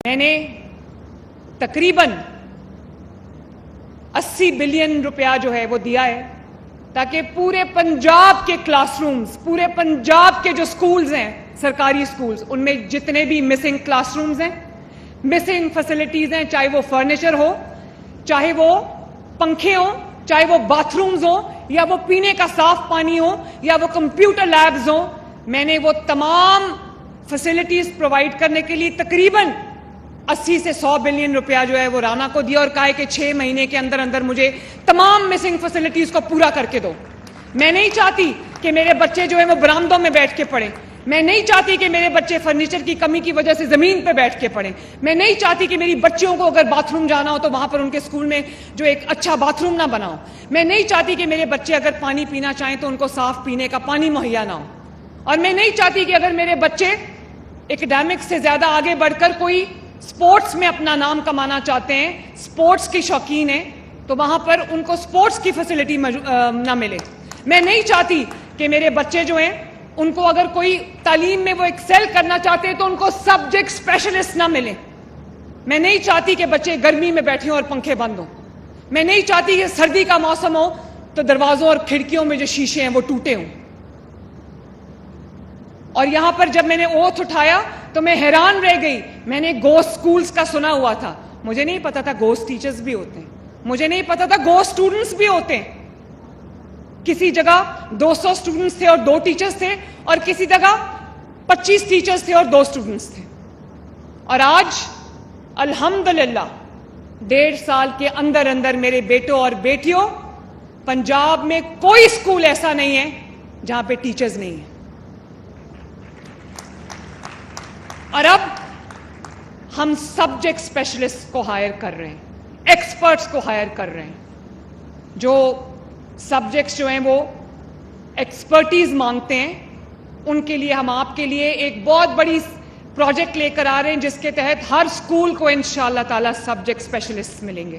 میں نے تقریباً 80 بلین روپیہ جو ہے وہ دیا ہے تاکہ پورے پنجاب کے کلاس رومز، پورے پنجاب کے جو سکولز ہیں، سرکاری سکولز، ان میں جتنے بھی مسنگ کلاس رومز ہیں، مسنگ فیسلٹیز ہیں، چاہے وہ فرنیچر ہو، چاہے وہ پنکھے ہوں، چاہے وہ باتھ رومز ہوں، یا وہ پینے کا صاف پانی ہو، یا وہ کمپیوٹر لیبز ہوں، میں نے وہ تمام فیسلٹیز پرووائڈ کرنے کے لیے تقریباً 80 سے 100 بلین روپیہ جو ہے وہ رانا کو دیا اور کہا کہ 6 مہینے کے اندر اندر مجھے تمام مسنگ فیسلٹیز کو پورا کر کے دو۔ میں نہیں چاہتی کہ میرے بچے جو ہیں وہ برآمدوں میں بیٹھ کے پڑھیں، میں نہیں چاہتی کہ میرے بچے فرنیچر کی کمی کی وجہ سے زمین پہ بیٹھ کے پڑھیں، میں نہیں چاہتی کہ میری بچیوں کو اگر باتھ روم جانا ہو تو وہاں پر ان کے سکول میں جو ایک اچھا باتھ روم نہ بنا ہو، میں نہیں چاہتی کہ میرے بچے اگر پانی پینا چاہیں تو ان کو صاف پینے کا پانی مہیا نہ ہو، اور میں نہیں چاہتی کہ اگر میرے بچے ایکڈیمک سے زیادہ آگے بڑھ کر کوئی سپورٹس میں اپنا نام کمانا چاہتے ہیں، سپورٹس کی شوقین ہیں، تو وہاں پر ان کو سپورٹس کی فیسلٹی نہ ملے۔ میں نہیں چاہتی کہ میرے بچے جو ہیں ان کو اگر کوئی تعلیم میں وہ ایکسل کرنا چاہتے ہیں تو ان کو سبجیکٹ اسپیشلسٹ نہ ملے۔ میں نہیں چاہتی کہ بچے گرمی میں بیٹھے ہوں اور پنکھے بند ہوں۔ میں نہیں چاہتی کہ سردی کا موسم ہو تو دروازوں اور کھڑکیوں میں جو شیشے ہیں وہ ٹوٹے ہوں۔ اور یہاں پر جب میں نے اوتھ اٹھایا تو میں حیران رہ گئی، میں نے گھوسٹ سکولز کا سنا ہوا تھا، مجھے نہیں پتا تھا گھوسٹ ٹیچرز بھی ہوتے ہیں، مجھے نہیں پتا تھا گھوسٹ اسٹوڈنٹس بھی ہوتے ہیں۔ کسی جگہ 200 اسٹوڈنٹس تھے اور 2 ٹیچرز تھے، اور کسی جگہ 25 ٹیچرز تھے اور 2 اسٹوڈنٹس تھے، اور آج الحمدللہ 1.5 سال کے اندر اندر میرے بیٹوں اور بیٹیوں، پنجاب میں کوئی اسکول ایسا نہیں ہے جہاں پہ ٹیچرز نہیں ہیں۔ اور اب ہم سبجیکٹ اسپیشلسٹ کو ہائر کر رہے ہیں، ایکسپرٹس کو ہائر کر رہے ہیں، جو سبجیکٹس جو ہیں وہ ایکسپرٹیز مانگتے ہیں، ان کے لیے ہم آپ کے لیے ایک بہت بڑی پروجیکٹ لے کر آ رہے ہیں جس کے تحت ہر اسکول کو انشاءاللہ تعالی سبجیکٹ اسپیشلسٹ ملیں گے۔